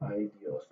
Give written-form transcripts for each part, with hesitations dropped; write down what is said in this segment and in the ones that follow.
Ay, Dios.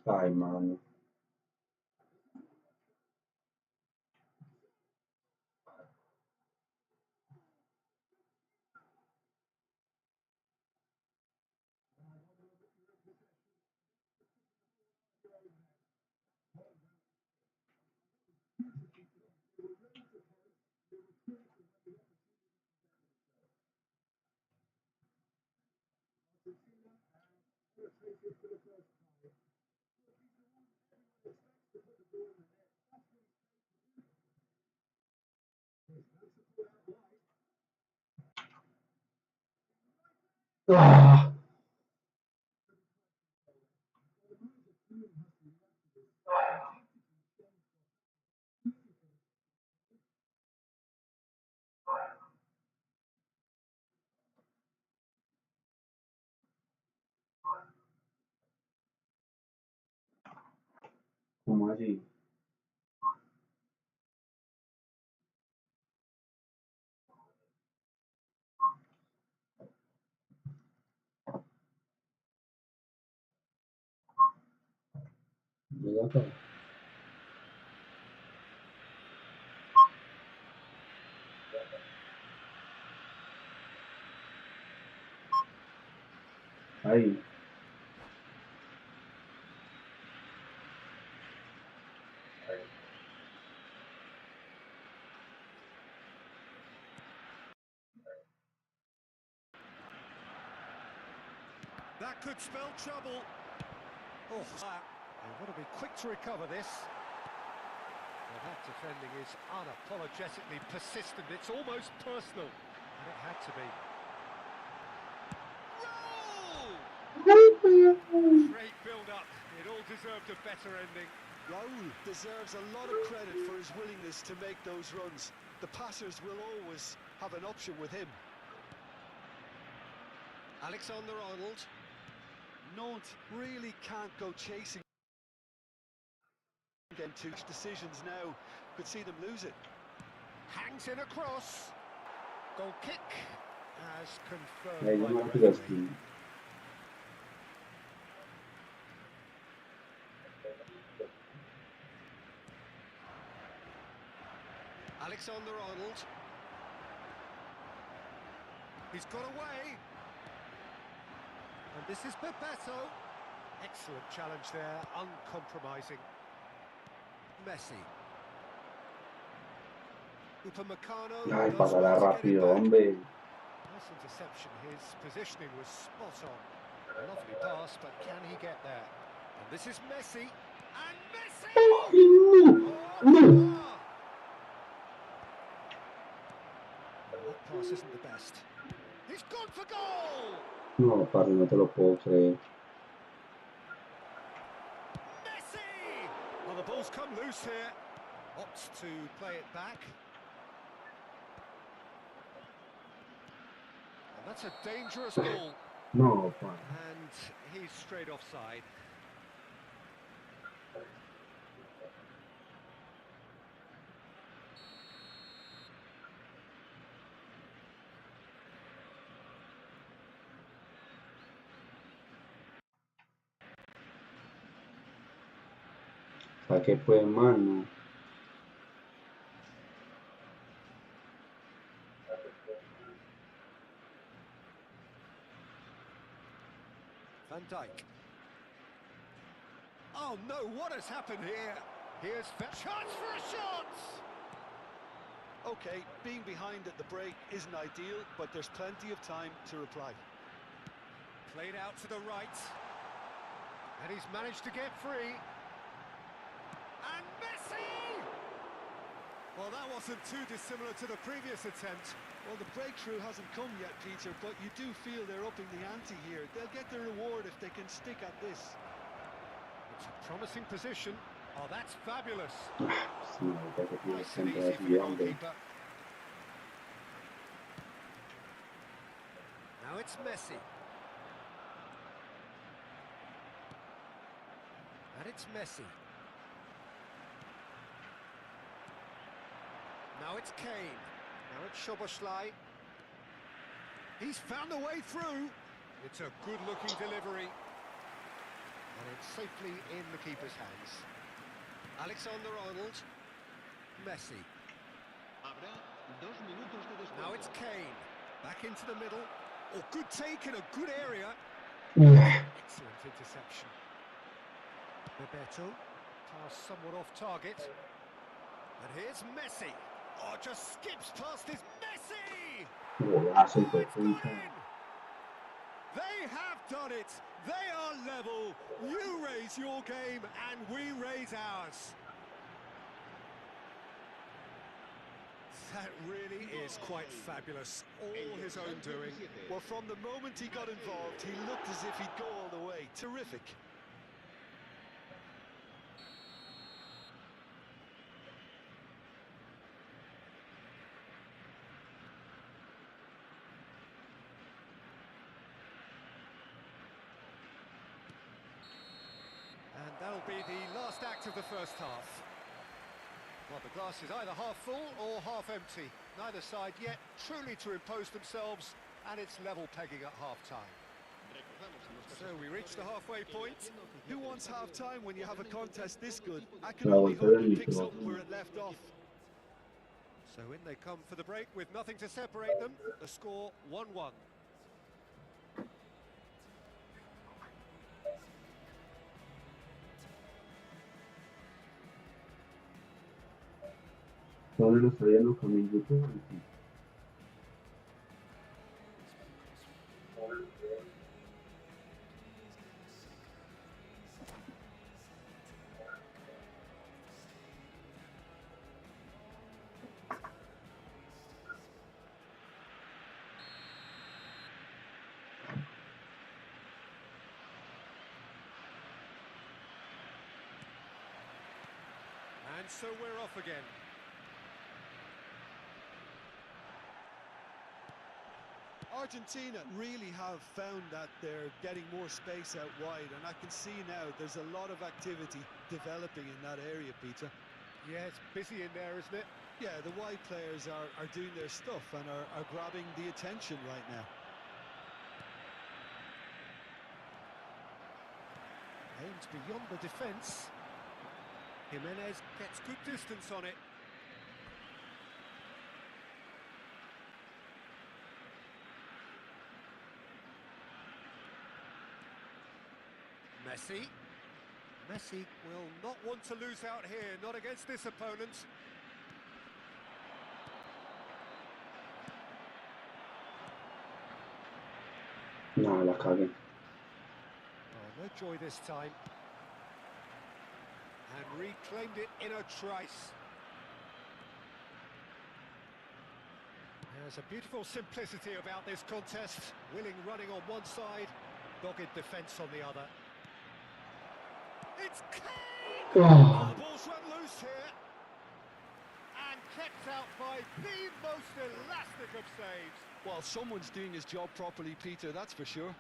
Ay, mano. Ah, ¿cómo así? Llega acá. Ahí. That could spell trouble. Oh, they want to be quick to recover this. Well, that defending is unapologetically persistent. It's almost personal. And it had to be. Roll! Great build-up. It all deserved a better ending. Raul deserves a lot of credit for his willingness to make those runs. The passers will always have an option with him. Alexander-Arnold. Nantes really can't go chasing. Again, two decisions now could see them lose it. Hangs in a cross. Goal kick as confirmed Ahí by no the me referee. Alexander-Arnold. He's got away. And this is Bebeto. Excellent challenge there, uncompromising. Messi. Upamecano. Ay, does pasará well to get it rápido, back. hombre. Nice interception. His positioning was spot on. A lovely pass, but can he get there? And this is Messi. And Messi! No, no. That pass isn't the best. He's gone for goal! No, parce, no te lo puedo creer. Messi! Well, the ball's come loose here. Opts to play it back. And that's a dangerous ball. No, parce. And he's straight offside. Saque pues, mano. Van Dijk. Oh no, what has happened here? Here's chance for a shot! Okay, being behind at the break isn't ideal, but there's plenty of time to reply. Played out to the right. And he's managed to get free. And Messi! Well, that wasn't too dissimilar to the previous attempt. Well, the breakthrough hasn't come yet, Peter, but you do feel they're upping the ante here. They'll get their reward if they can stick at this. It's a promising position. Oh, that's fabulous. Sí, ahorita que tienes Nice and gente easy for the así, hombre. goalkeeper. Now it's Messi. And it's Messi. Now it's Kane. Now it's Szoboszlai. He's found a way through. It's a good-looking delivery. And it's safely in the keeper's hands. Alexander-Arnold. Messi. Now it's Kane. Back into the middle. Oh, good take in a good area. Excellent interception. Bebeto. Pass somewhat off target. And here's Messi. Oh, just skips past his Messi! Golazo, Oh, hijo de it's gone puta. in! They have done it! They are level! You raise your game and we raise ours! That really is quite fabulous. All his own doing. Well, from the moment he got involved, he looked as if he'd go all the way. Terrific. And that'll be the last act of the first half. Well, the glass is either half full or half empty. Neither side yet truly to impose themselves, and it's level pegging at half-time. So we reach the halfway point. Who wants half-time when you have a contest this good? I can Bravo, only hope Fernando. he picks up where it left off. So in they come for the break with nothing to separate them. The score 1-1. Solo lo estoy viendo con mi YouTube. And so we're off again. Argentina really have found that they're getting more space out wide, and I can see now there's a lot of activity developing in that area, Peter. Yeah, it's busy in there, isn't it? Yeah, the wide players are doing their stuff and are grabbing the attention right now. Aims beyond the defence. Jimenez gets good distance on it. Messi will not want to lose out here, not against this opponent. No, la cagué. Oh, no joy this time. And reclaimed it in a trice. There's a beautiful simplicity about this contest. Willing running on one side, dogged defence on the other. It's Kane! Oh. The ball's run loose here. And kept out by the most elastic of saves. Well, someone's doing his job properly, Peter, that's for sure.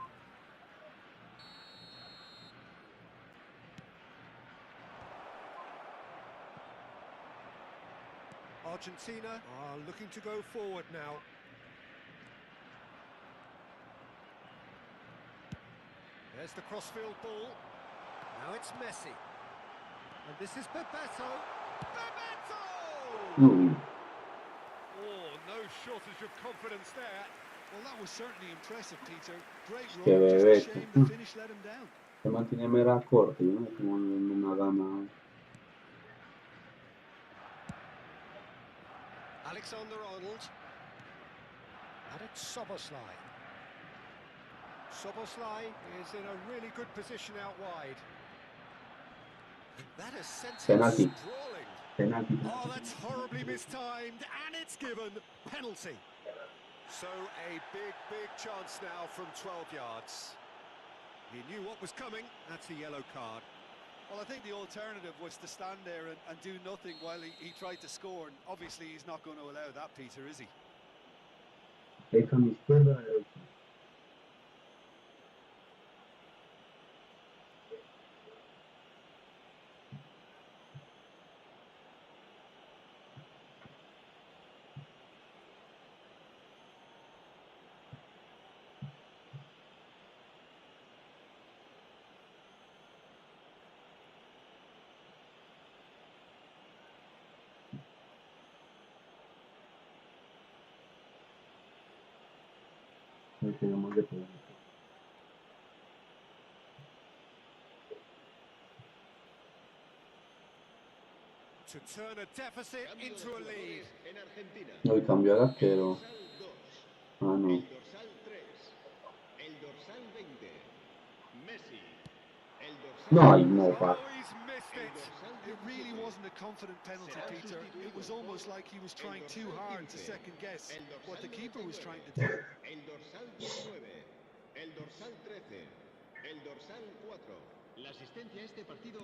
Argentina are looking to go forward now. There's the crossfield ball. Now it's Messi. And this is Bebeto. Bebeto! Mm. Oh, no shortage of confidence there. Well, that was certainly impressive, Peter. Great Que run, just Bebeto. a shame the finish let him down. Se mantiene mera corta, ¿no? Como una dama. Alexander-Arnold. And it's Soboslai. Soboslai is in a really good position out wide. And that has sent him Penalty. sprawling. Penalty. Oh, that's horribly mistimed, and it's given. Penalty. So a big chance now from 12 yards. He knew what was coming. That's a yellow card. Well, I think the alternative was to stand there and do nothing while he tried to score. And obviously, he's not going to allow that, Peter, is he? Deja mi izquierda, derecha. No tenemos de poder. To turn a deficit into a lead. Hoy cambió al arquero. Ah, no. No, ay, no, pa. Oh, he's missed it. It really wasn't a confident penalty, Peter. It was almost like he was trying too hard to second guess what the keeper was trying to do. El dorsal 19, el dorsal 13, el dorsal 4. La asistencia a este partido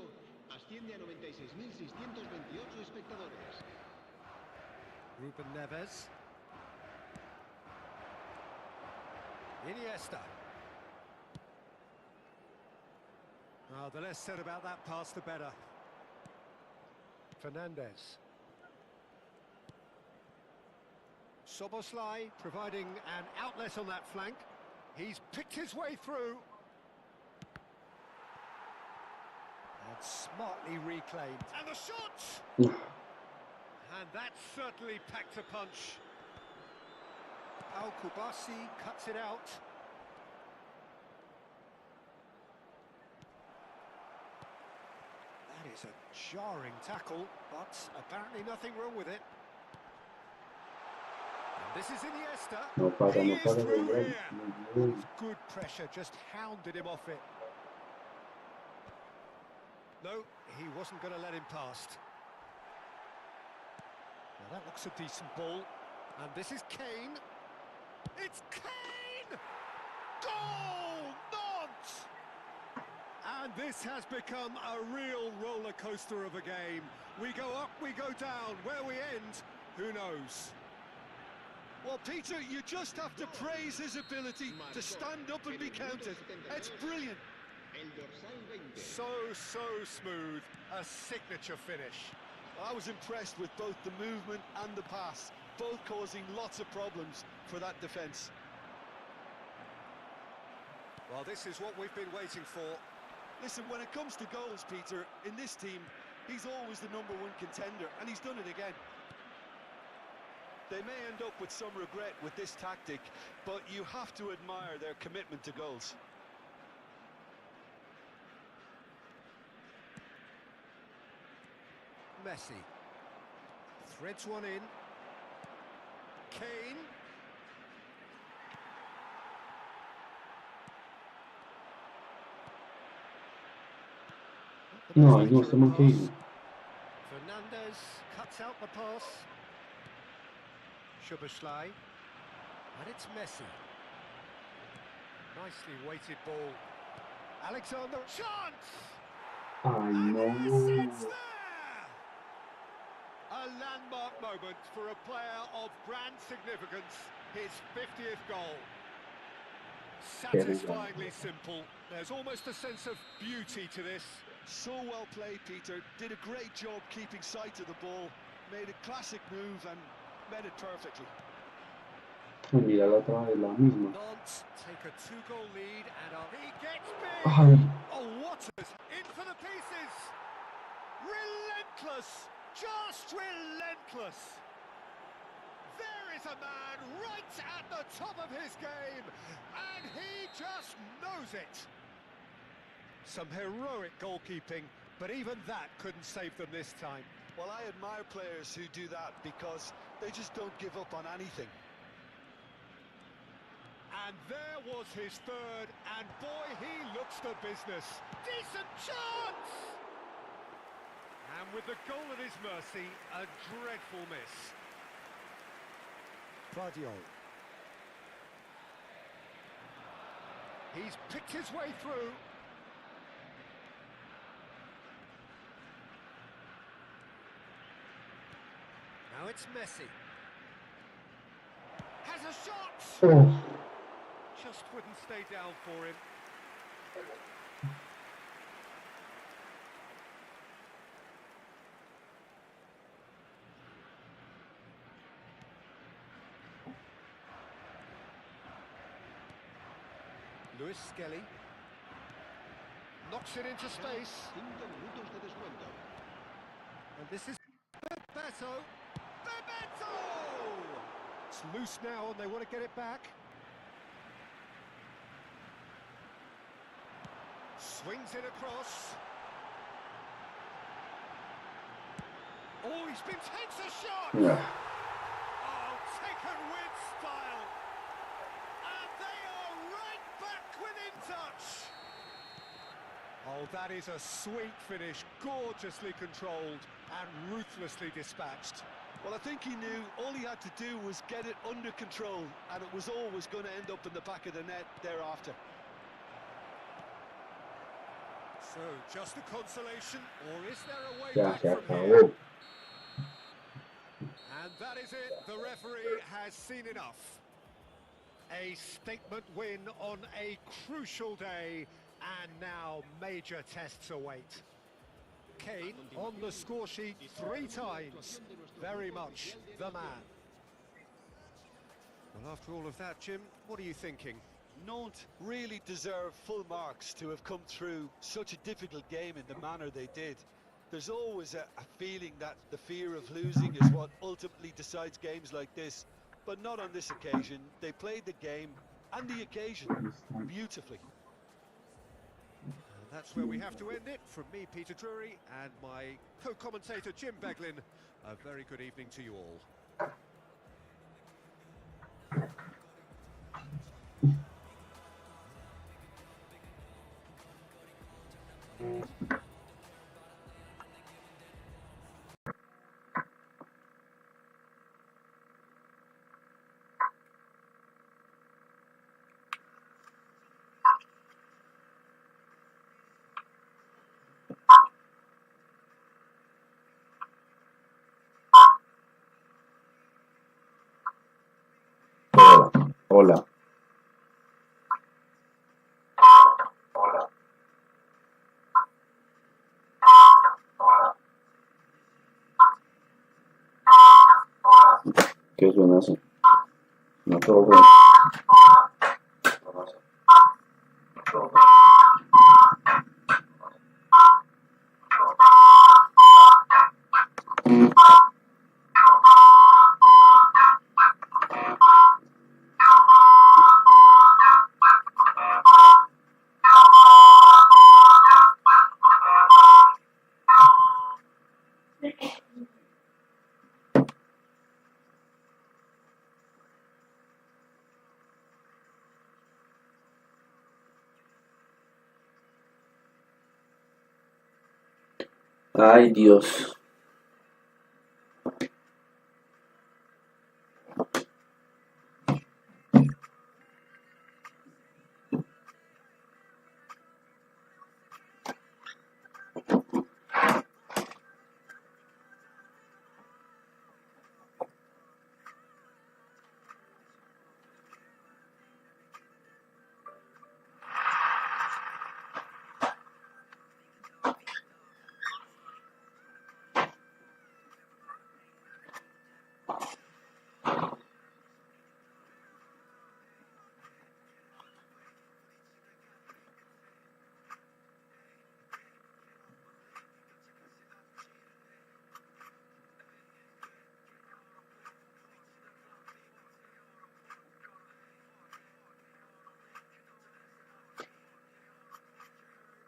asciende a 96.628 espectadores. Ruben Neves. Iniesta. Oh, the less said about that pass, the better. Fernandez. Soboslai providing an outlet on that flank. He's picked his way through. And smartly reclaimed. And the shot! And that certainly packed a punch. Al-Kubasi cuts it out. That is a jarring tackle, but apparently nothing wrong with it. And this is Iniesta. No para, He no is para de through ver. here. Muy bien. Good pressure, just hounded him off it. No, he wasn't going to let him past. Now that looks a decent ball. And this is Kane. It's Kane! Goal! Not! And this has become a real roller coaster of a game. We go up, we go down. Where we end, who knows? Well, Peter, you just have to praise his ability to stand up and be counted. It's brilliant. El dorsal 20. So smooth. A signature finish. I was impressed with both the movement and the pass, both causing lots of problems for that defence. Well, this is what we've been waiting for. Listen, when it comes to goals, Peter, in this team, he's always the #1 contender, and he's done it again. They may end up with some regret with this tactic, but you have to admire their commitment to goals. Messi. Threads one in. Kane. The No, most no, accurate stiamo anche pass. io. Fernandez cuts out the pass. Szoboszlai. And it's Messi. Nicely weighted ball. Alexander. Chance! Ai And yes, it's no. there! A landmark moment for a player of grand significance. His 50th goal. Satisfyingly simple. There's almost a sense of beauty to this. So well played, Peter. Did a great job keeping sight of the ball. Made a classic move and met it perfectly. Mira la otra vez, la misma. Nantes take a 2-goal lead and he gets big. Ay, Oh, what is in for the pieces? Relentless, just relentless. There is a man right at the top of his game, and he just knows it. Some heroic goalkeeping, but even that couldn't save them this time. Well, I admire players who do that because they just don't give up on anything. And there was his third, and boy, he looks the business. Decent chance! And with the goal at his mercy, a dreadful miss. Guardiola. He's picked his way through. Now it's Messi. Has a shot! oh, Just wouldn't stay down for him. Luis Skelly knocks it into space. 5 minutos de descuento. And this is Bebeto. Bebeto! It's loose now and they want to get it back. Swings it across. Oh, he's been takes a shot! yeah. Oh, taken with style. And they are right back within touch. Oh, that is a sweet finish, gorgeously controlled and ruthlessly dispatched. Well, I think he knew all he had to do was get it under control, and it was always going to end up in the back of the net thereafter. So, just a consolation, or is there a way Ya back se from here? acabó. And that is it, the referee has seen enough. A statement win on a crucial day, and now major tests await. Kane on the score sheet 3 times, very much the man. Well, after all of that, Jim, what are you thinking? Nantes really deserve full marks to have come through such a difficult game in the manner they did. There's always a feeling that the fear of losing is what ultimately decides games like this, but not on this occasion. They played the game and the occasion beautifully. And that's where we have to end it. From me, Peter Drury, and my co-commentator, Jim Beglin, a very good evening to you all. Hola. ¿Qué suena así? No todo fue. Ay, Dios.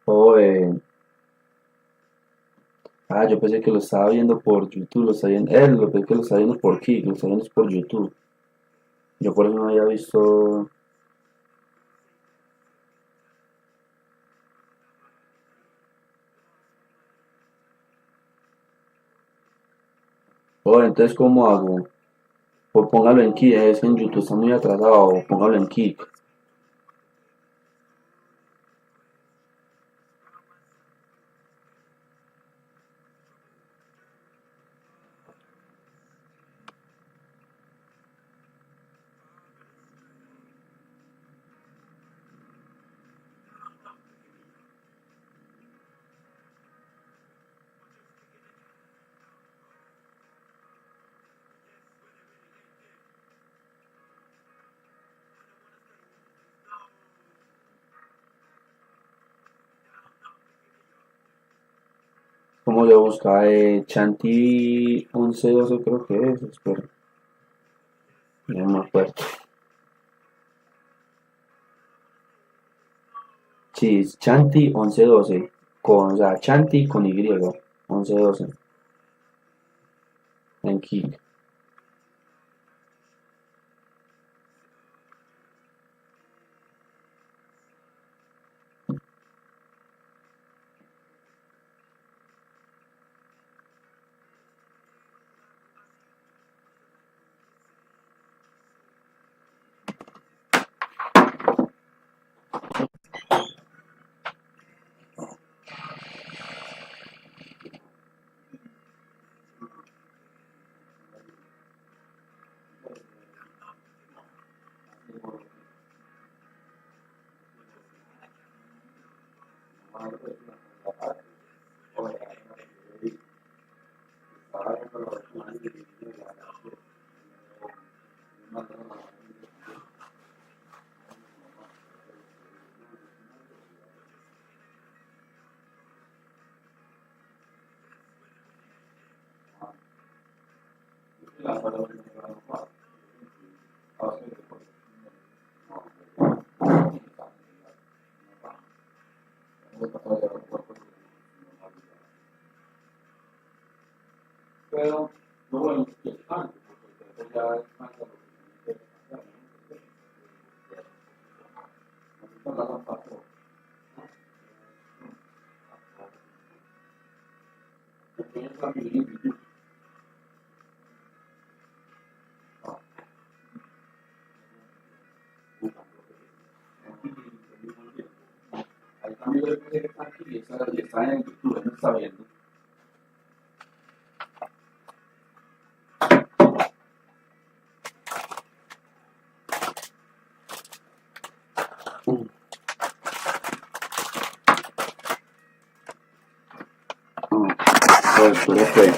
Joder. Ah, yo pensé que lo estaba viendo por YouTube, lo estaba viendo, lo pensé que lo estaba viendo por Kick, lo estaba viendo por YouTube. Yo por eso no había visto. Joder, entonces ¿cómo hago? Pues póngalo en Kick, es que en YouTube está muy atrasado, póngalo en Kick. ¿Cómo le busca? Chanti 1112 creo que es, espera, no me acuerdo. Sí, es Chanti 1112, con, o sea, Chanti con Y, 1112, en Kick. Pero no bueno, que tanto, porque después ya es más de lo que no la dan paso. Porque es la que ahí también yo le puse que está aquí y está en YouTube, él no está viendo. Pues puro fue.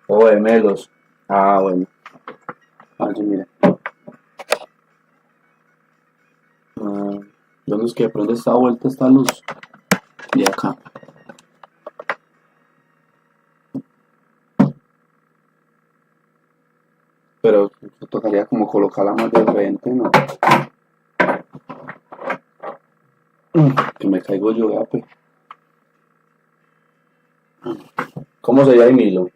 O de melos. Ah, bueno. Así mira. ¿Dónde es que prende esta vuelta esta luz? De acá. Pero tocaría como colocarla más de frente, ¿no? Que me caigo yo, ya, pues. ¿Cómo sería el Milo?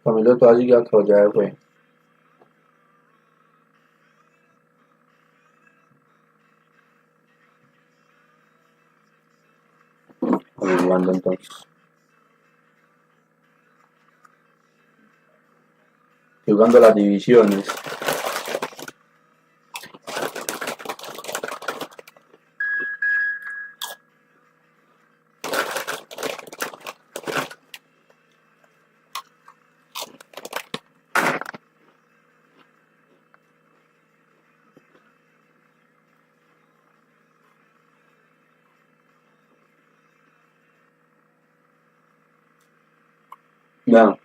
Camilo todavía sigue acá, ya fue. Jugando entonces. Jugando las divisiones. No,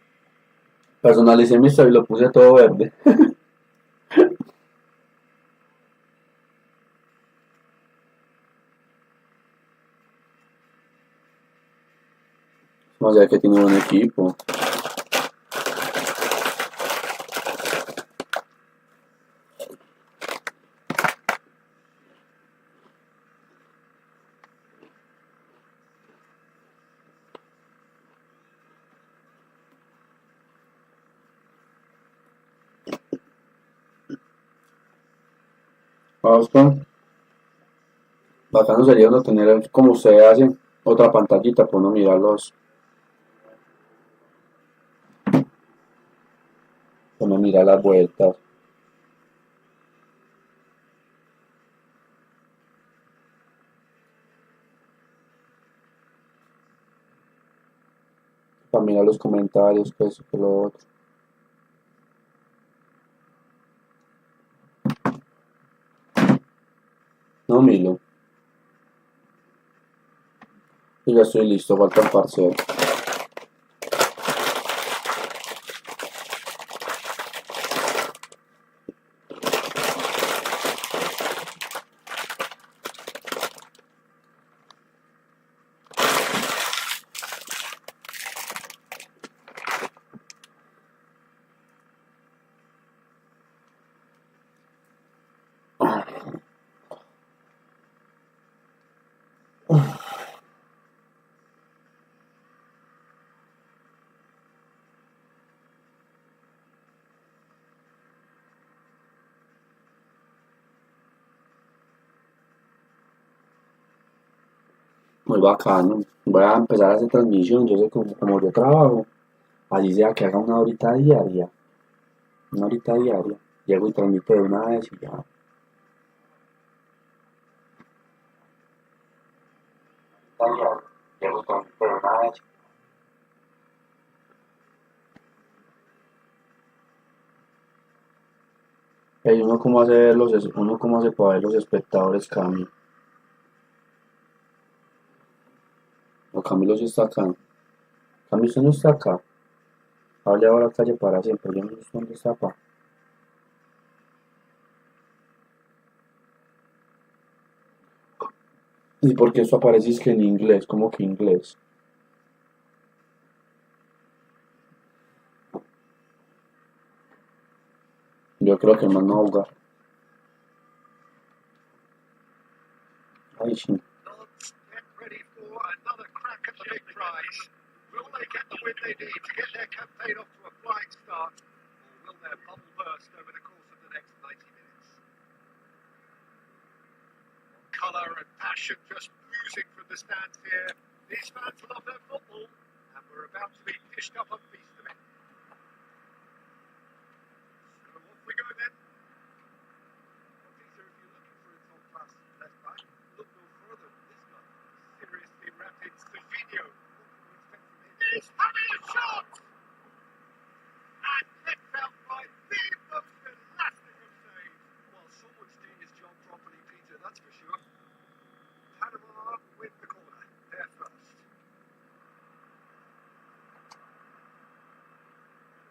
personalicé mi estado y lo puse todo verde. O sea que tiene un buen equipo. Vamos con. Bacano sería uno tener, como ustedes hacen, otra pantallita para uno mirarlos. Para uno mirar las vueltas. Para mirar los comentarios, que eso, que lo otro. No, Milo. Yo ya estoy listo, falta el parcial. Muy bacano. Voy a empezar a hacer transmisión. Yo sé como yo trabajo. Allí sea que haga una horita diaria. Una horita diaria. Llego y transmito de una vez y ya. Llego y transmito de una vez. Y uno cómo hace uno cómo hace para ver los espectadores cambio. Camilo sí está acá. Camilo usted no está acá. Hable ahora calle para siempre. Yo no sé dónde está, pa. ¿Y por qué eso aparece es que en inglés? ¿Cómo que inglés? Yo creo que el man no va a jugar. Ay, sí. Dons get ready for another crack at the big prize. Will they get the win they need to get their campaign off to a flying start, or will their bubble burst over the course of the next 90 minutes? Colour and passion just oozing from the stands here. These fans love their football, and we're about to be dished up a feast of it. So off we go then. Well, Peter, if you're looking for a top-class left back, look no further than this guy. Seriously rapid Silvino. What can we expect from him? He's having a shot! And kept out by the most elastic of saves. Well, someone's doing his job properly, Peter, that's for sure. Panama win the corner. They're first.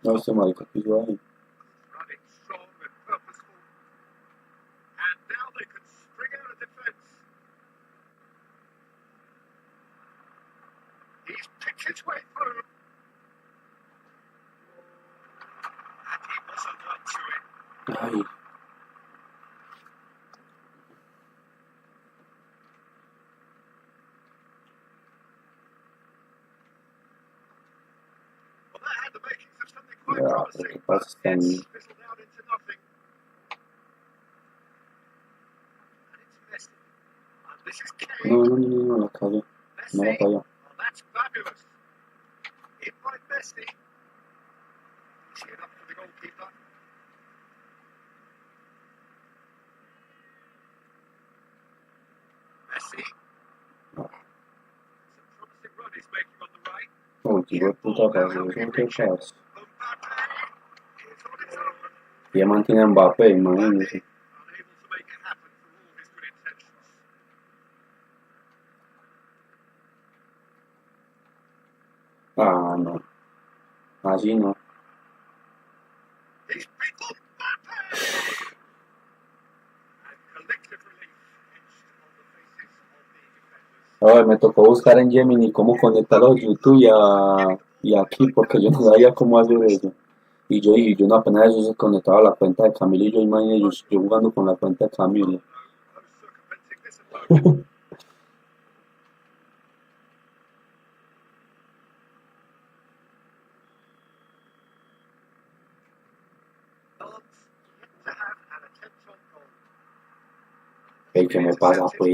No, este marica que hizo ahí. Running strong and purposeful. And now they can spring out of defence. He's picked his way through. And he wasn't up to it. Ay. Well, that had the makings of something quite Ya, pero promising, qué but pasa este año. it's fizzled out into nothing. And it's Messi. And this is Kane. No, la calle. No la Messi. falló. Oh, that's fabulous. In by Messi. Easy enough for the goalkeeper. Messi. Ah. Some promising run he's making on the right. Uy, hijo de puta, parce, eso qué pasa. Mbappe is on his own. Y ya mantiene a Mbappé, imagínese. Unable to make it happen for all his good intentions. Ah, no. Así no. He's beaten Mbappe! And collective relief etched on the faces of the defenders. Ay, me tocó buscar en Gemini cómo conectarlo a YouTube y aquí porque yo no sabía cómo hacer eso. Y yo dije, yo no apenas eso se conectaba a la cuenta de Camilo y yo imaginé yo jugando con la cuenta de Camilo. No circumventing this alone. Dons yet to have an attempt on goal. Ey, ¿qué me pasa pues?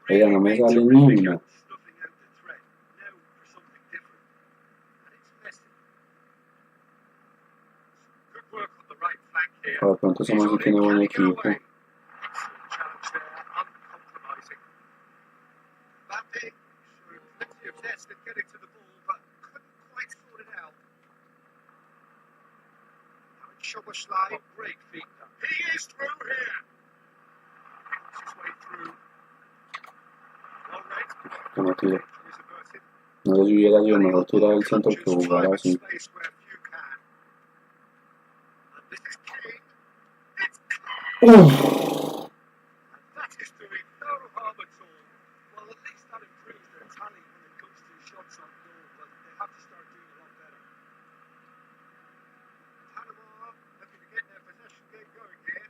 Oiga, no me sale ni una. Por pronto ese man sí tiene buen equipo. Break feet. He is through here. Works his way through. Well read. Que no tire. Is averted. No sé si hubiera sido mejor tirar el centro que jugar así. Space where few can. And this is Kane. It's Kane. Uf. And that is doing no harm at all. Well, at least that improves their tally when it comes to shots on goal, but they have to start doing a lot better. Panama looking to get their possession game going here.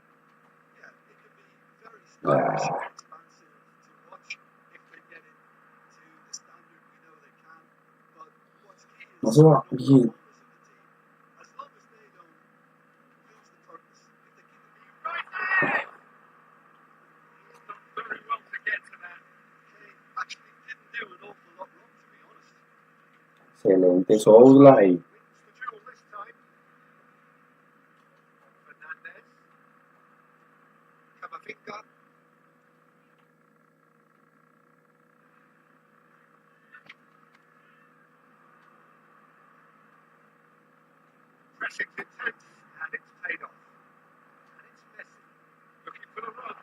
Yeah, it can be very stylish and expansive to watch if they get it to the standard we know they can. But what's key is No se va the bien. numbers of the team. As long as they don't lose the purpose, if they keep it being right there. He's done very well to get to that. Kane actually didn't do an awful lot wrong, to be honest. Excelente Soulslide. Wins the duel this time. Fernandez. Camavinga. Pressing's intense, and it's paid off. And it's Messi, looking for the run.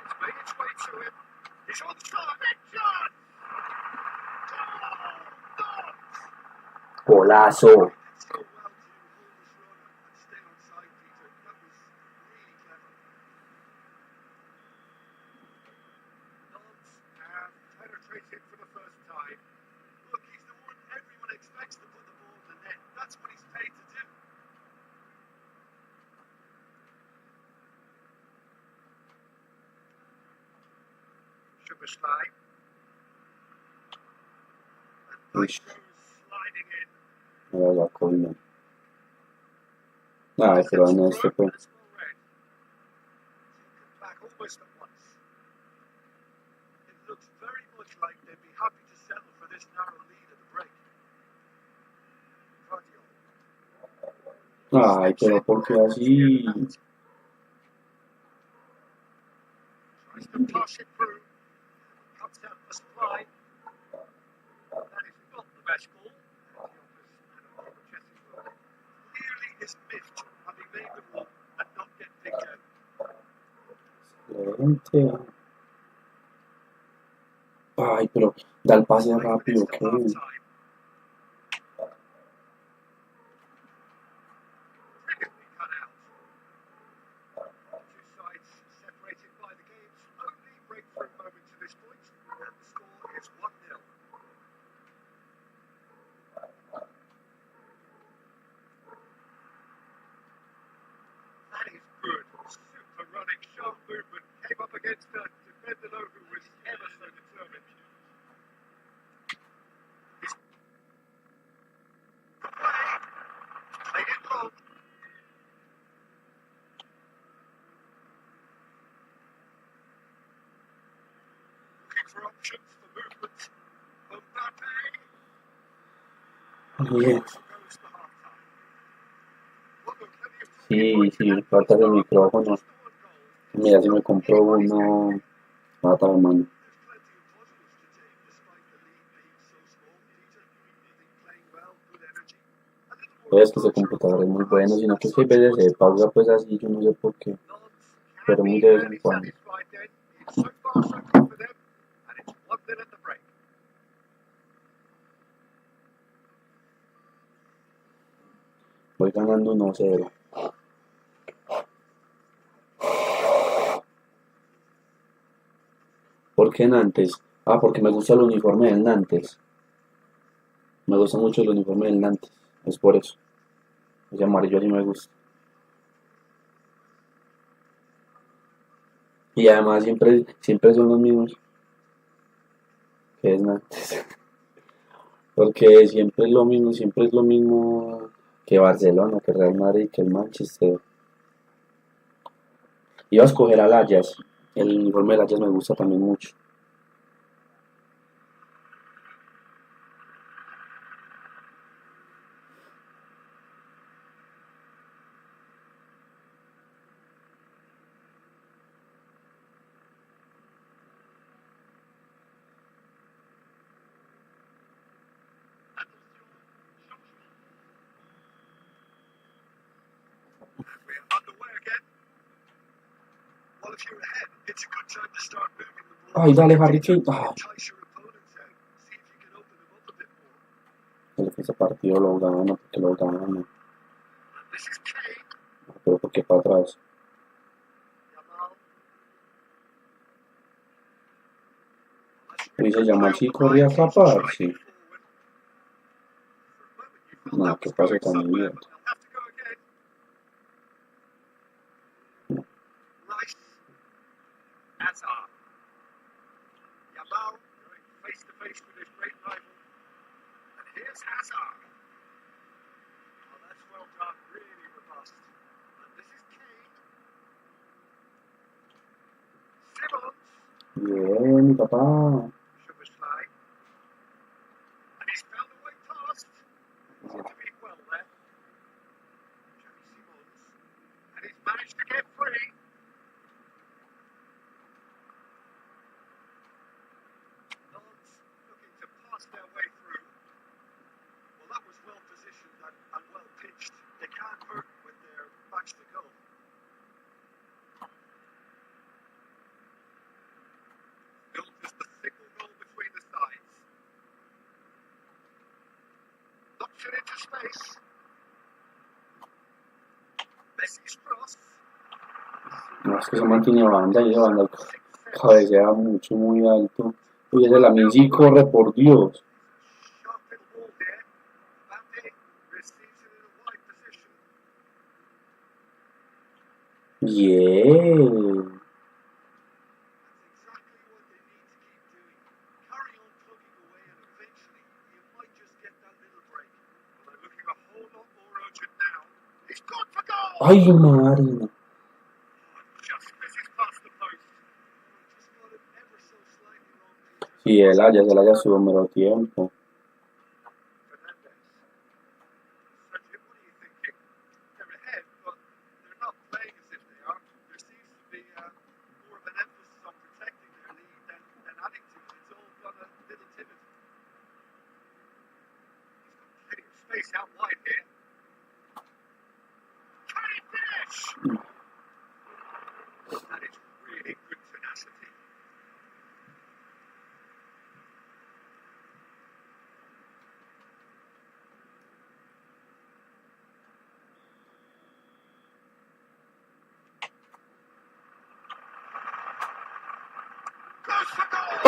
It's made its way to him. His Golazo. Penetrated for the first time. Look, he's the one everyone expects to put the ball in the net. That's what he's paid to do. Sugarslide. And Ush, sliding in. me la sacó bien. Ay, pero en este pues. That's well read. Back almost at once. It looks very much like they'd be happy to settle for this narrow lead at the break. Guardiola. Ay, pero ¿por qué así? Tries to toss it through. Cuts out the supply. That is not the best ball. Clearly is miffed having made the run and not get picked out. Excelente. Ay, pero da el pase rápido, ¿qué? Brilliantly cut out. Two sides separated by the game's only breakthrough moment to this point, and the score is 1-0. That is good. Super running, sharp movement. Came up against a defender though who was ever so determined. Played it long. Looking for options for movement. Mbappe. Bien. Goes to half-time. Well, look, plenty of Sí, talking sí, points. falta el micrófono. Just the one goal. Mira, si me compró uno, mata la mano. There's plenty of positives to take despite the lead being so small, Peter. I think playing well, good energy. A little more Es que ese computador es muy bueno, sino que si hay veces se pausa pues así, yo no sé por qué, pero muy de vez en cuando. satisfied then. It's so far so good for them, and it's 1-0 at the break. Voy ganando 1-0. ¿Por qué Nantes? Ah, porque me gusta el uniforme del Nantes. Me gusta mucho el uniforme del Nantes. Es por eso. Ese amarillo así me gusta. Y además siempre son los mismos. Que es Nantes. Porque siempre es lo mismo que Barcelona, que Real Madrid, que el Manchester. Iba a escoger al Ajax. El uniforme del Ajax me gusta también mucho. We're underway again. Well, if you're ahead, it's a good time to start moving the ball. Ay, dale, Harry Kane. Ah, Entice your opponents out. See if you can open them up a bit more. ese partido lo gana, porque lo gana. This is Kane. Pero porque para atrás. Yamal. Y se llama así, corría a capar, sí. No, que pase tan mierda. Hazard. Yamal going face to face with his great rival. And here's Hazard. Oh, that's well done, really robust. And this is Kane. Simmons. Bien, mi papá. Sugarslide. And he's found a way past. Seems to be well there. Xavi Simons. And he's managed to get free. Lance looking to pass their way through. Well, that was well positioned and well pitched. They can't hurt with their backs to goal. Built as the single No, es que se mantiene banda y esa banda cabecea mucho, muy alto. Uy, ese Lamine sí corre, por Dios. Bien. Ay, Marina. Sí, se la haya su mero tiempo.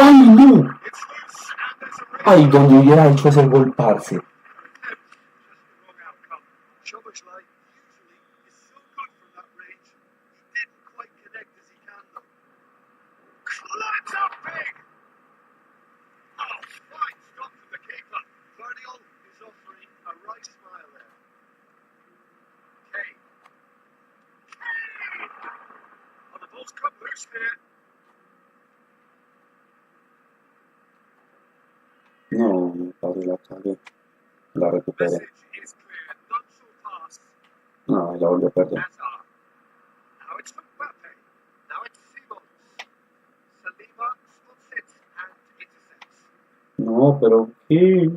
¡Ay, no! ¡Ay, donde hubiera hecho ese gol, parce! No, parce, la cagué. La recuperé. No, la volvió a perder. No, pero ¿qué?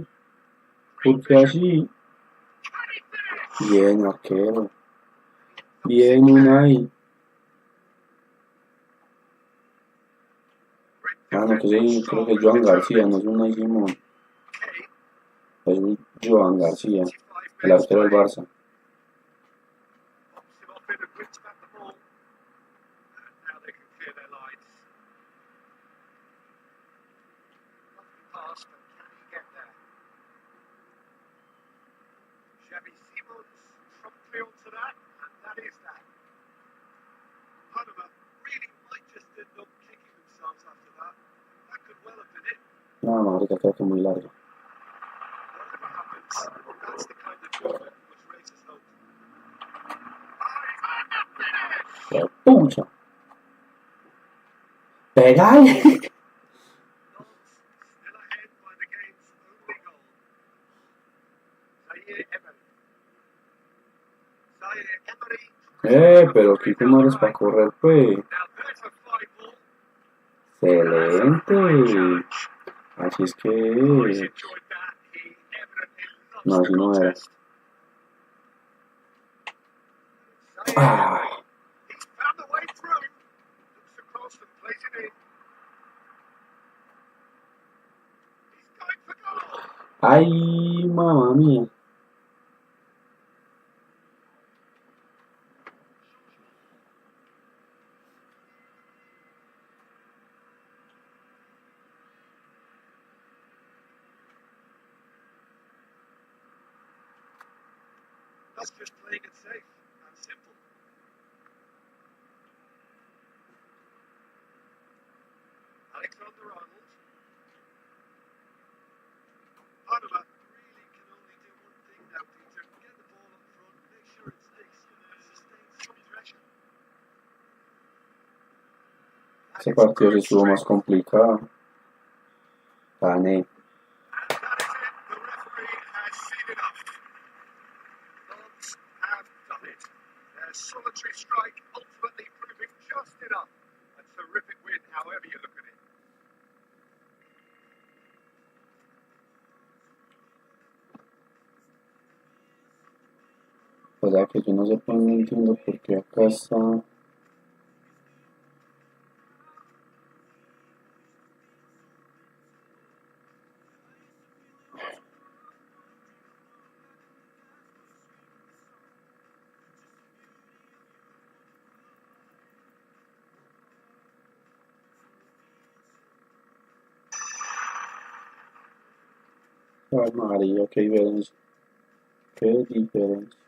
¿Por qué así? Bien, arquero. Bien, Unai. Ah, no, que sí, creo que es Joan García, no es Unai Simón. Es Joan García, el arquero del Barça. No, marica, creo que muy largo. ¡Pucha! ¡Pegale! Pero Kiko no eres para correr, pues. Excelente. Así es que... No, así no era. Ah. Ay, mamá mía. Ese partido sí estuvo más complicado. Gané. O sea que yo no sé, no entiendo por qué acá está. Ay, María, qué diferencia. Qué diferencia.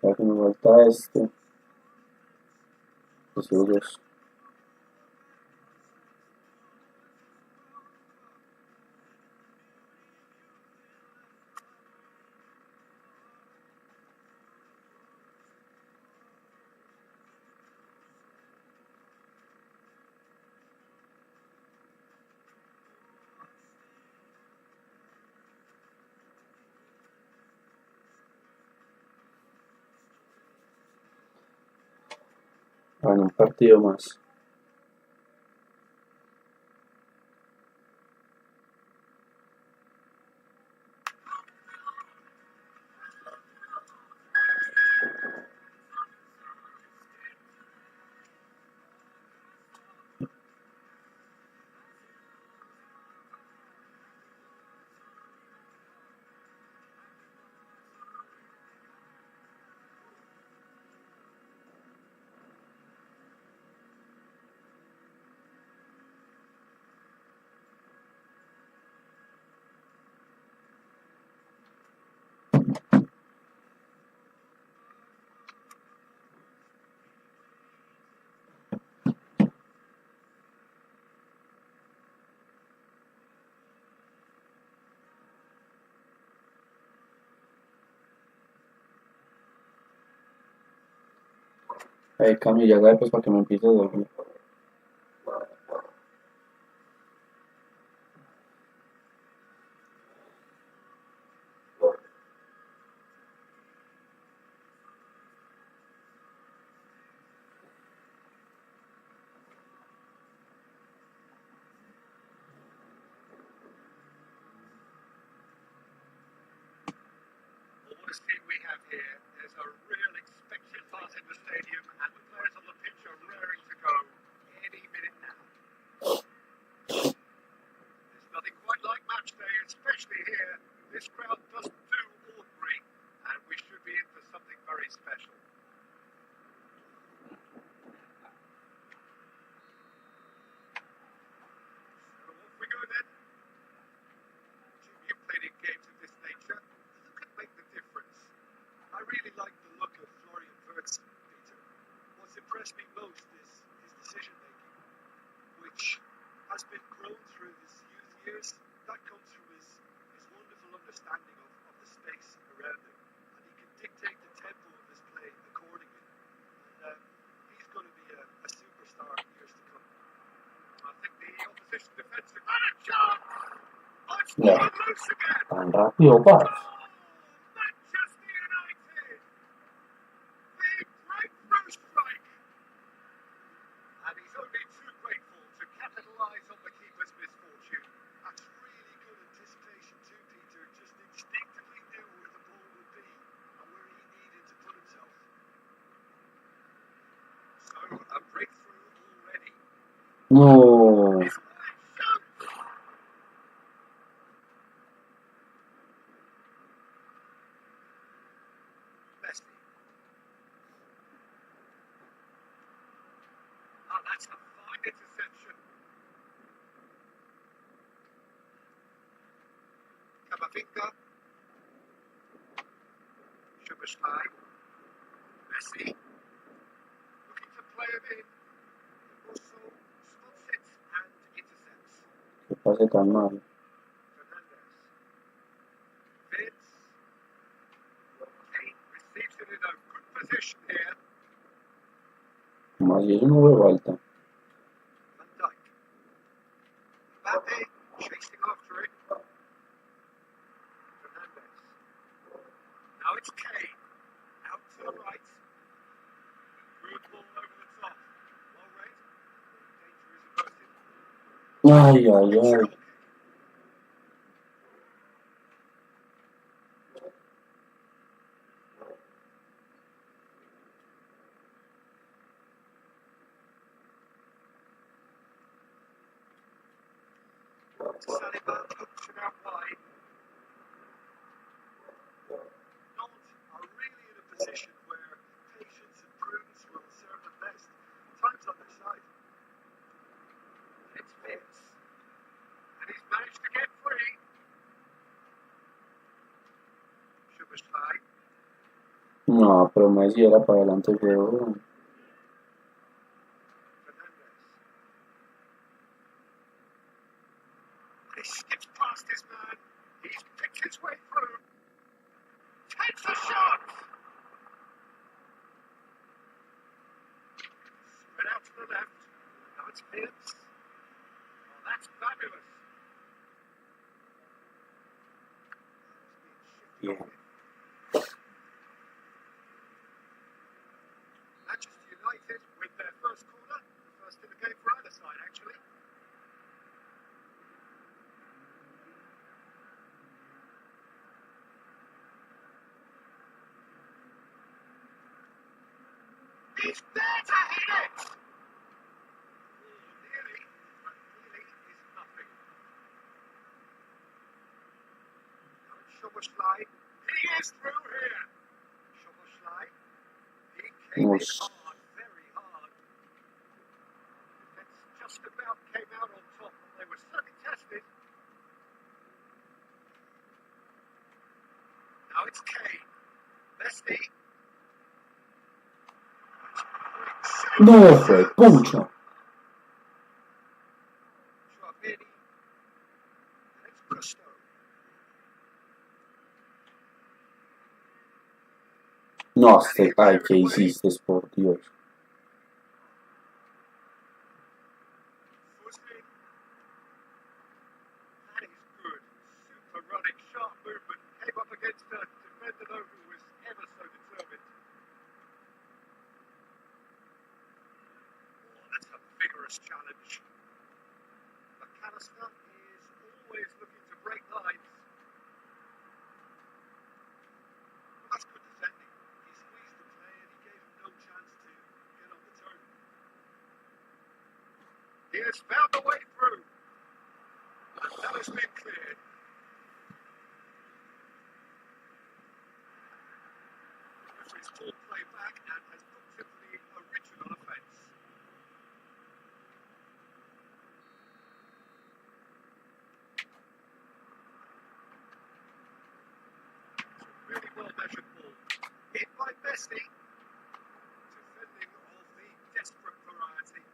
Ya que me falta este. Esos dos. Bueno, un partido más. Cami, ya sabes, pues para que me empiece a dormir. Well, what a scene we have here. There's a real expected buzz in the stadium, and the players on the pitch are raring to go any minute now. There's nothing quite like match day, especially here. This crowd doesn't do ordinary, and we should be in for something very special. So off we go then. You've played in games of this nature. Who can make the difference? I really like the look of Florian Wirtz, Peter. What's impressed me most is his decision-making, which has been grown through his youth years. That comes from his wonderful understanding of the space around him, and he can dictate the tempo of his play accordingly. And he's going to be a superstar in years to come. I think the opposition defensive manager. Oh, it's Ya, loose again. tan rápido, pa. Manchester United. The breakthrough strike. And he's only too grateful to capitalise on the keeper's misfortune. That's really good anticipation too, Peter. Just instinctively knew where the ball would be and where he needed to put himself. So, a breakthrough already. No. It's Messi. Oh, that's a fine interception. Camavinga. Szoboszlai. Messi. Looking to play him in. Also spots it and intercepts. Qué pase tan mal. Fernandez. Vince. Kane receives it in a good position here. Como así eso no fue falta. Van Dijk. Mbappe chasing after it. Fernandez. Now it's Kane. Out to the right. Good ball over the top. Well read. Ay, ay, ay. Saliba hooks it out wide. Nantes are really in a position where patience and prudence will serve them best. Time's on their side. It's Vince. And he's managed to get free. Schuberstein. No, pero Messi era para adelante el juego. He skips past his man. He's picked his way through. Takes a shot. Spread out to the left. Now it's Vince. Oh, that's fabulous. Yeah. Manchester United with their first corner. The first in the game for either side, actually. He's there to hit it! Nearly, but nearly is nothing. Now it's Schuberstein. He is through here. Schuberstein. He came in hard, very hard. Defense just about came out on top. They were certainly tested. Now it's Kane. Messi. No, fue pucha. Schwabini. And it's Gusto. No, ay, ¿qué hiciste, por Dios? Fuzzy. That is good. Super running, sharp movement. Came up against a defender though who was ever so determined. Oh, that's a vigorous challenge. McAllister is always looking to break lines. That's good defending. He squeezed the play and he gave him no chance to get on the turn. He has found a way through. And that has been cleared. The referee's called play back and has booked him for the original offence. Really well measured ball. Hit by Messi. Defending of the desperate variety.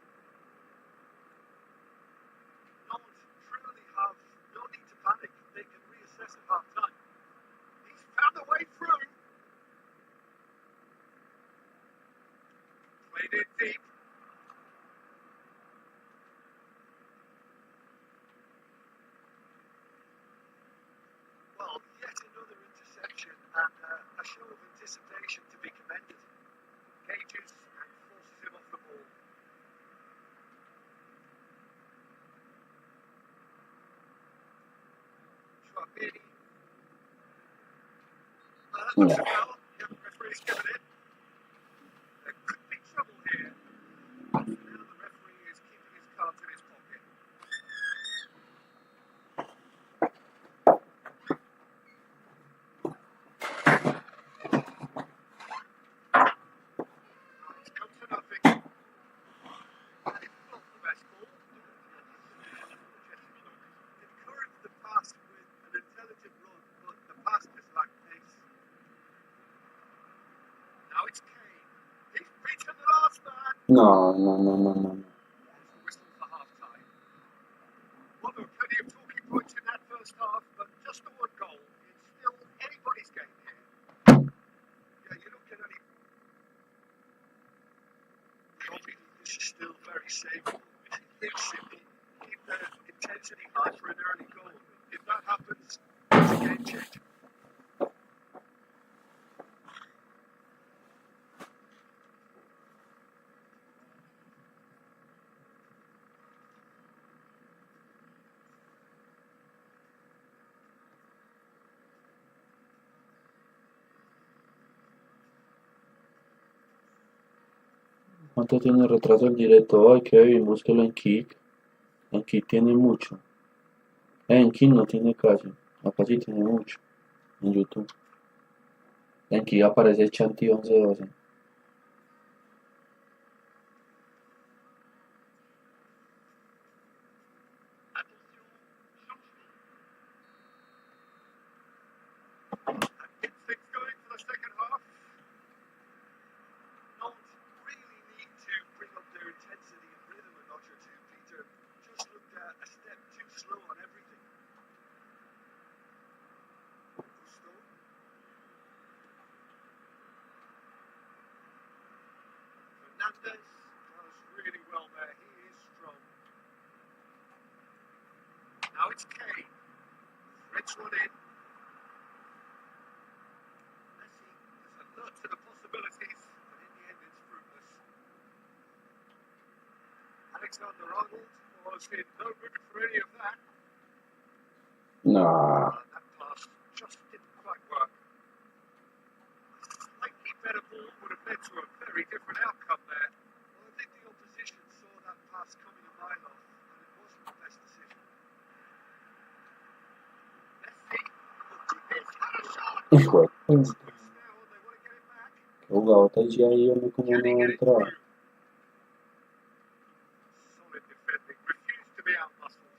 Nantes truly have no need to panic. They can reassess at half time. He's found a way through. Played it deep. Well, yet another interception and a show of anticipation to be commended. Engages and forces him off the ball. Schwabini. That looks a foul. Yeah, the referee's given it. There could be trouble here. Now the referee is keeping his cards in his pocket. It's come to nothing. And it's not the best ball. Encouraged the pass with an intelligent run, but the pass just lacked pace. Now it's Kane. He's beaten the last man. No. Whistle for half time. Well, there were plenty of talking points in that first half, but just the one goal. It's still anybody's game here. Yeah, you don't get any. Probably this is still very safe. It's simple. Keep the intensity high for an early goal. If that happens, it's a game changer. ¿Cuánto tiene retraso el directo? Ay, Kevin, búsquelo en Kick. En Kick tiene mucho. En Kick no tiene casi. Acá sí tiene mucho. En YouTube. En Kick aparece Chanti 1112. Gets things going for the second half. Not really need to bring up their intensity and rhythm a notch or two, Peter. Just looked a step too slow on everything. Gusto. Fernandez does really well there. He is strong. Now it's Kane. Threads one in. Messi is alert to the possibilities, but in the end it's fruitless. Alexander-Arnold was in no mood for any of that. Nah. That pass just didn't quite work. A slightly better ball would have led to a very different outcome there. Well, I think the opposition saw that pass coming a mile off, and it wasn't the best decision. Messi, he's had a shot! Hijo de puta. Now they want to get it back. Qué jugador allí ahí, hombre, como Can he no va a get it entrar. through? Solid defending, refused to be outmuscled.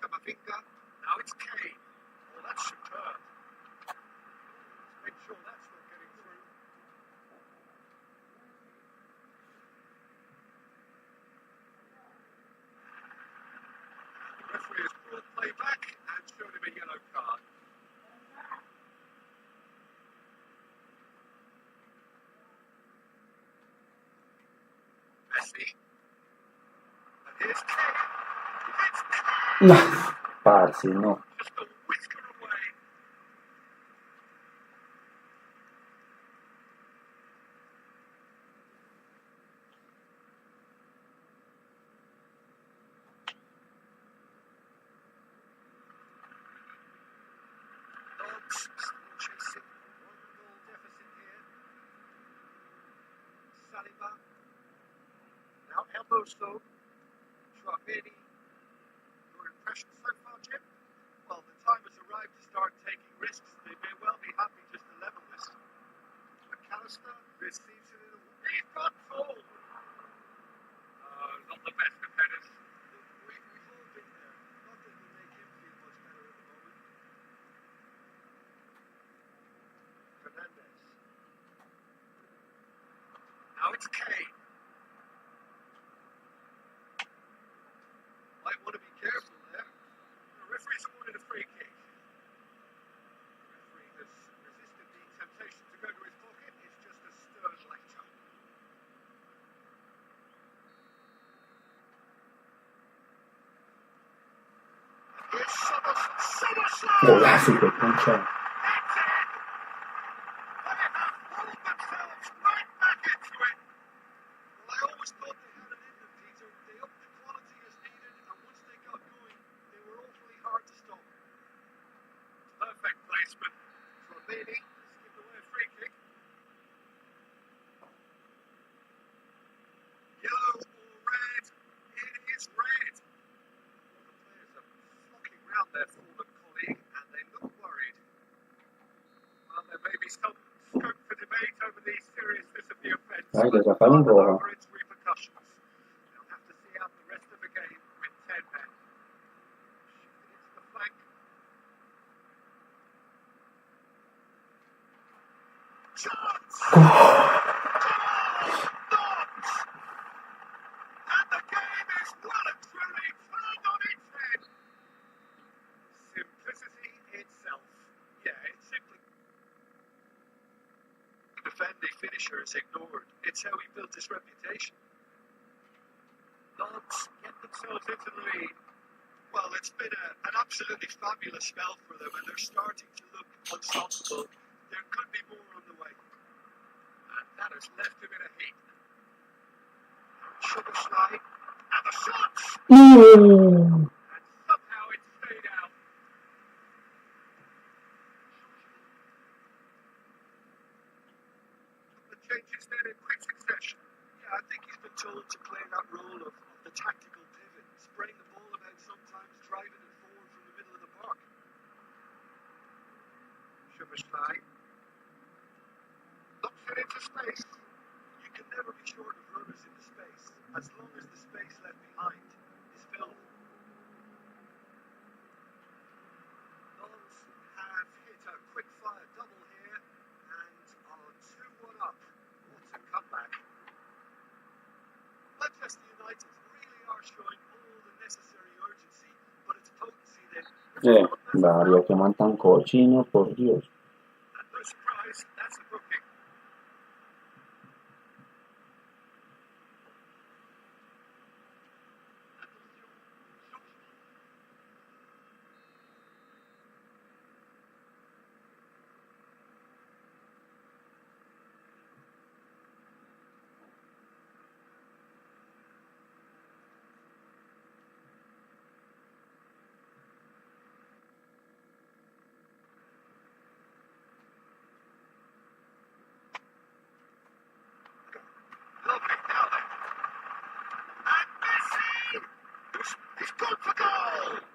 Camavinga, now it's Kane. Oh, that's superb. Let's make sure that's not getting through. The referee has brought play back and showed him a yellow card. Messi. And here's Kane. It's Kane! Nah, parce, no. Just a whisker away. Dogs still chasing a 1-goal deficit here. Saliba. Now Hermoso. Tchouameni. Your impression so far, Jim? Well, the time has arrived to start taking risks. They may well be happy just to level this. McAllister receives it in a... He's got full! Not the best of headers. We've all been there. Nothing will make him feel much better at the moment. Fernandez. Now it's Kane. Might want to be careful there. The referee's awarded a free kick. The referee has resisted the temptation to go to his pocket. It's just a stern lecture. And here's Somerslide! Golazo, hijo de pucha. That's it! They have pulled themselves right back into it. Well, I always thought they had it in them, Peter. They upped the quality as needed, and once they got going, they were awfully hard to stop. Perfect placement. Tchouameni has given away a free kick. Yellow or red? It is red. The players are flocking round their fallen colleague, and they look worried. Well, there may be some scope for debate over the seriousness of the offence, Ay, le but sacaron not roja. over its repercussions. They'll have to see out the rest of the game with 10 men. Shifting into the flank. Chance! Not! And the game is well and truly turned on its head. Simplicity itself. Yeah, it's simply... The defending finisher is ignored. It's how he built his reputation. Dogs get themselves into the lead. Well, it's been an absolutely fabulous spell for them, and they're starting to look unstoppable. There could be more on the way. And that has left him in a heap. Sugar slide, and the shots! And somehow it stayed out. The changes then in quick succession. Irish flag. Looks it into space. You can never be short of runners in the space, as long as the space left behind is filled. Lons have hit a quick-fire double here and are 2-1 up. What a comeback. Manchester United really are showing all the necessary urgency, but its potency then. Dario, que man tan cochino, por Dios. And no surprise, that's a booking. Lovely, now then. And Messi! He's gone for goal! And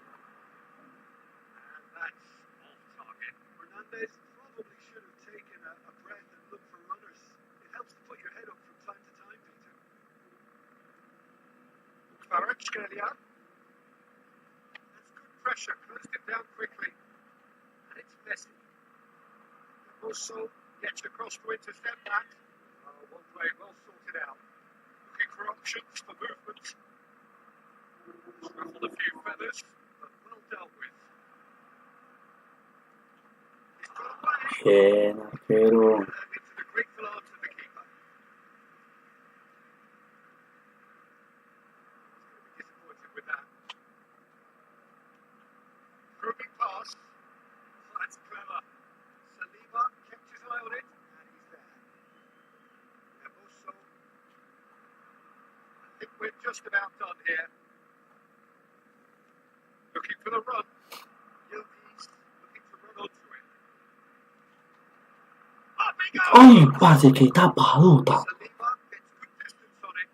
that's off target. Fernandez probably should have taken a breath and looked for runners. It helps to put your head up from time to time, Peter. Kvaratskhelia. That's good pressure, closed him down quickly. And it's Messi. Also gets across to intercept that. One play well sorted out. Looking for options for movement. Ruffled a few feathers, but well dealt with. He's got away. Bien, arquero. And into the grateful arms of the keeper. He's going to be disappointed with that. Probing pass. That's clever. Saliba kept his eye on it, and he's there. And also, I think we're just about done here. Looking for the run. Yogi's looking to run onto it. Up he goes! Ay, parce, que tapadota. Saliba gets good distance on it.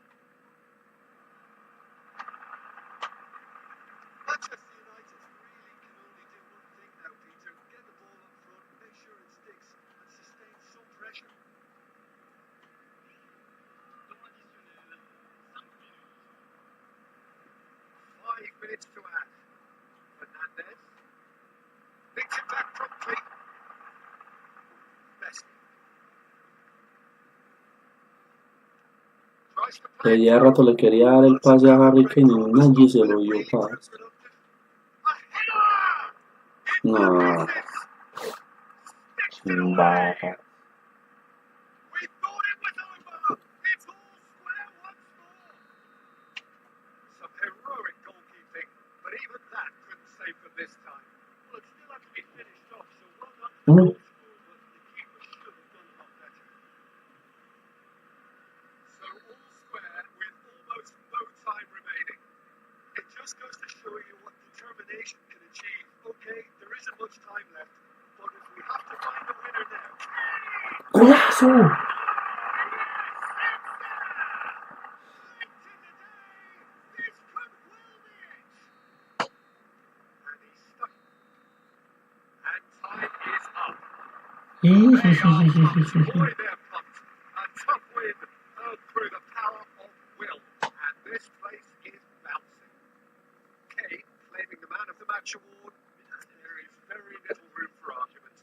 Manchester United really can only do one thing now, Peter. Get the ball up front, make sure it sticks, and sustain some pressure. 5 minutes to add. Fernandez picks it back promptly. Messi tries to play. Que ya rato le quería dar el pase a Harry Kane y nadie se lo dio, parce. A header! No, sin baja. We thought it was over. It's all square once more. Some heroic goalkeeping, but even that couldn't save them this time. Well, it still had to be finished off, so well done to the goal scorer, but the keeper should have done a lot better. So all square with almost no time remaining. It just goes to show you what determination can achieve. Okay, there isn't much time left, but if we have to find a winner now. ¡Golazo! This could well be it. And he's stuck. And time is up. They are pumped. Boy, they're pumped. A tough win earned through the power of will. And this place is bouncing. Kane claiming the Man of the Match award. There is very little room for argument.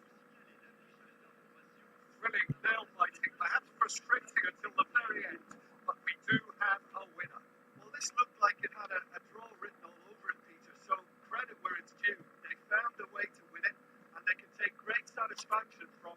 Thrilling, nail-biting, perhaps frustrating until the very end, but we do have a winner. Well, this looked like it had a draw written all over it, Peter, so credit where it's due. They found a way to win it, and they can take great satisfaction from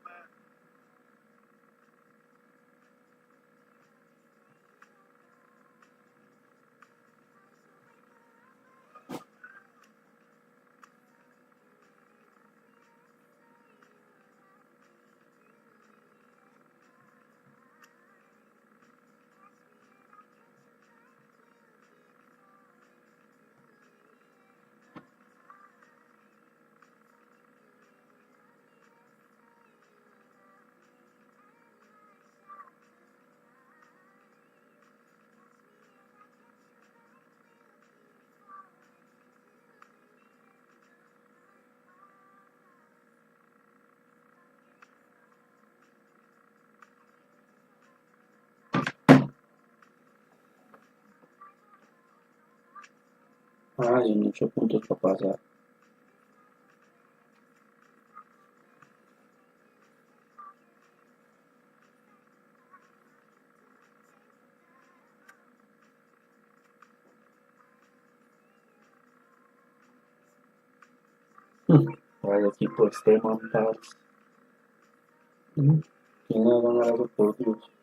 Ay, muchos puntos para pasar. Vaya equipo este man, parce. ¿Quién le va a ganar eso por Dios?